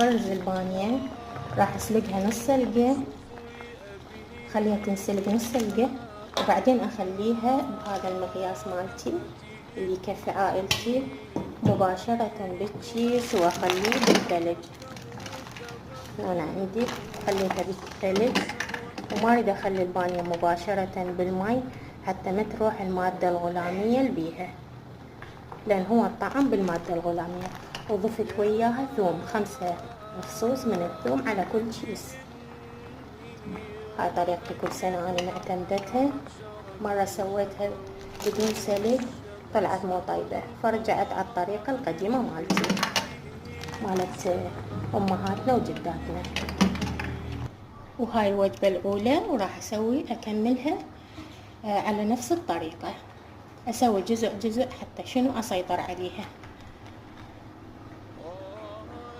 افرز البانية، راح اسلقها نص سلقة، خليها تنسلق نص سلقة، وبعدين اخليها بهذا المقياس مالتي اللي يكفي عائلتي مباشرة بالتشيز، واخليه بالثلج. انا عندي خليتها بالثلج، وما اريد اخلي البانية مباشرة بالماء حتى ما تروح المادة الغلامية اللي بيها، لان هو الطعم بالمادة الغلامية. وضفت وياها ثوم، 5 فصوص من الثوم على كل تشيز. هاي طريقتي كل سنة انا معتمدتها. مرة سويتها بدون سلق طلعت مو طيبة، فرجعت على الطريقة القديمة مالتي مالت امهاتنا وجداتنا. وهاي الوجبة الاولى، وراح اكملها على نفس الطريقة، اسوي جزء جزء حتى شنو اسيطر عليها.